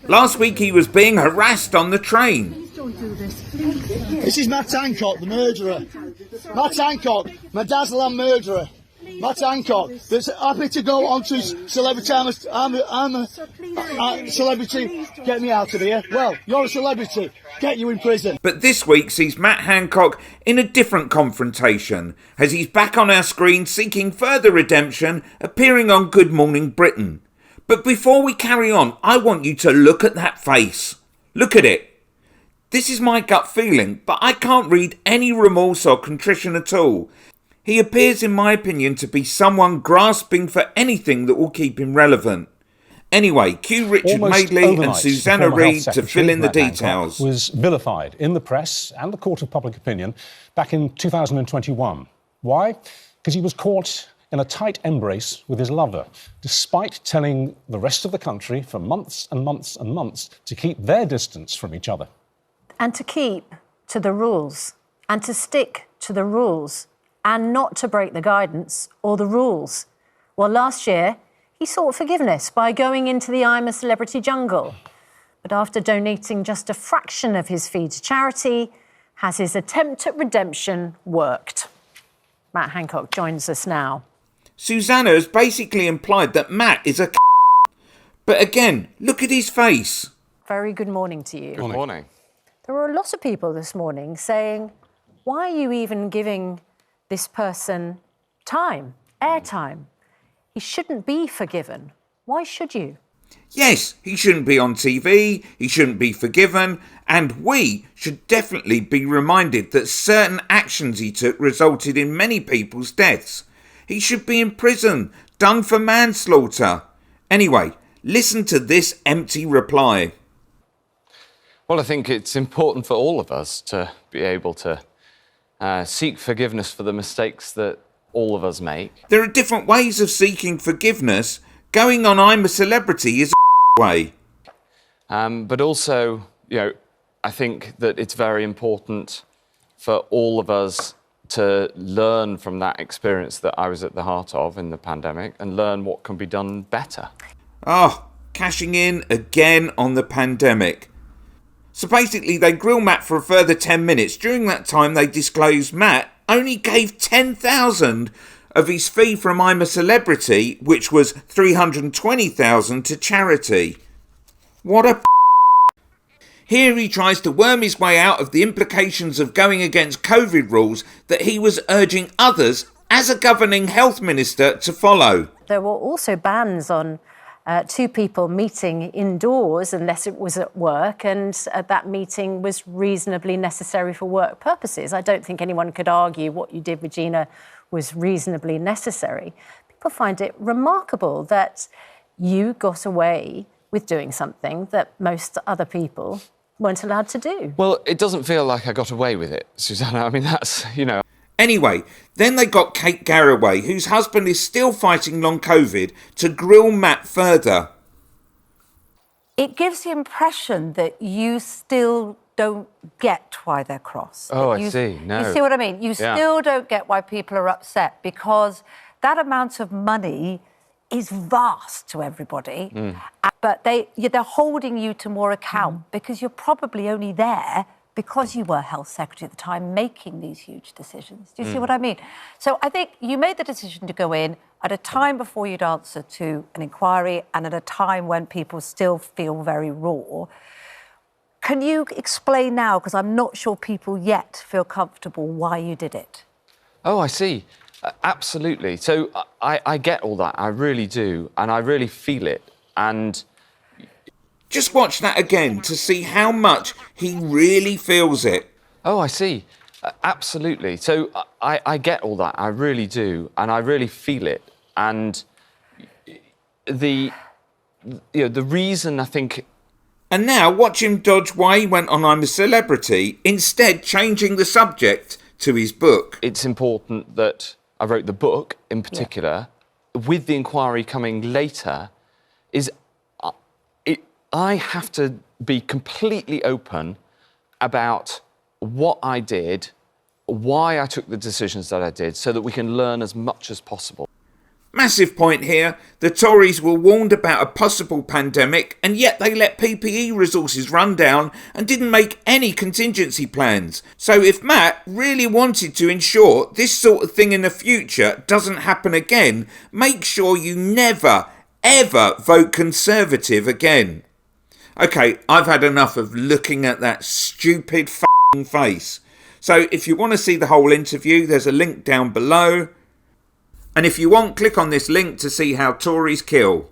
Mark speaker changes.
Speaker 1: Last week he was being harassed on the train.
Speaker 2: This is Matt Hancock, the murderer. Matt Hancock, my dazzling murderer. Matt Hancock, that's happy to go on to celebrity. I'm a celebrity. Get me out of here. Well, you're a celebrity. Get you in prison.
Speaker 1: But this week sees Matt Hancock in a different confrontation, as he's back on our screen seeking further redemption, appearing on Good Morning Britain. But before we carry on, I want you to look at that face. Look at it. This is my gut feeling, but I can't read any remorse or contrition at all. He appears, in my opinion, to be someone grasping for anything that will keep him relevant. Anyway, cue Richard Madeley and Susanna Reid to fill in the details.
Speaker 3: Hancock was vilified in the press and the court of public opinion back in 2021. Why? Because he was caught in a tight embrace with his lover, despite telling the rest of the country for months and months and months to keep their distance from each other.
Speaker 4: And to keep to the rules, and to stick to the rules, and not to break the guidance or the rules. Well, last year, he sought forgiveness by going into the I'm a Celebrity jungle. But after donating just a fraction of his fee to charity, has his attempt at redemption worked? Matt Hancock joins us now.
Speaker 1: Susanna has basically implied that Matt is a But again, look at his face.
Speaker 4: Very good morning to you.
Speaker 5: Good morning.
Speaker 4: There were a lot of people this morning saying, why are you even giving this person time, airtime? He shouldn't be forgiven. Why should you?
Speaker 1: Yes, he shouldn't be on TV, he shouldn't be forgiven, and we should definitely be reminded that certain actions he took resulted in many people's deaths. He should be in prison, done for manslaughter. Anyway, listen to this empty reply.
Speaker 5: Well, I think it's important for all of us to be able to seek forgiveness for the mistakes that all of us make.
Speaker 1: There are different ways of seeking forgiveness. Going on I'm a Celebrity is a way.
Speaker 5: But also, I think that it's very important for all of us to learn from that experience that I was at the heart of in the pandemic and learn what can be done better.
Speaker 1: Cashing in again on the pandemic. So basically, they grill Matt for a further 10 minutes. During that time, they disclosed Matt only gave 10,000 of his fee from I'm a Celebrity, which was 320,000 to charity. What a Here he tries to worm his way out of the implications of going against COVID rules that he was urging others, as a governing health minister, to follow.
Speaker 4: There were also bans on two people meeting indoors unless it was at work, and that meeting was reasonably necessary for work purposes. I don't think anyone could argue what you did, Regina, was reasonably necessary. People find it remarkable that you got away with doing something that most other people weren't allowed to do.
Speaker 5: Well, it doesn't feel like I got away with it, Susanna. I mean, that's.
Speaker 1: Anyway, then they got Kate Garraway, whose husband is still fighting long COVID, to grill Matt further.
Speaker 6: It gives the impression that you still don't get why they're cross.
Speaker 5: Oh, I see. No.
Speaker 6: You see what I mean? You still don't get why people are upset, because that amount of money is vast to everybody. But they're holding you to more account because you're probably only there because you were health secretary at the time making these huge decisions. Do you see what I mean? So I think you made the decision to go in at a time before you'd answer to an inquiry and at a time when people still feel very raw. Can you explain now, because I'm not sure people yet feel comfortable, why you did it?
Speaker 5: Oh, I see. Absolutely. So I get all that. I really do. And I really feel it. And
Speaker 1: just watch that again to see how much he really feels it.
Speaker 5: Oh, I see. Absolutely. So I get all that. I really do. And I really feel it. And the reason I think...
Speaker 1: And now watch him dodge why he went on I'm a Celebrity, instead changing the subject to his book.
Speaker 5: It's important that I wrote the book in particular, with the inquiry coming later, is I have to be completely open about what I did, why I took the decisions that I did, so that we can learn as much as possible.
Speaker 1: Matt massive point here. The Tories were warned about a possible pandemic, and yet they let PPE resources run down and didn't make any contingency plans. So if Matt really wanted to ensure this sort of thing in the future doesn't happen again, make sure you never, ever vote Conservative again. Okay, I've had enough of looking at that stupid f***ing face. So if you want to see the whole interview, there's a link down below. And if you want, click on this link to see how Tories kill.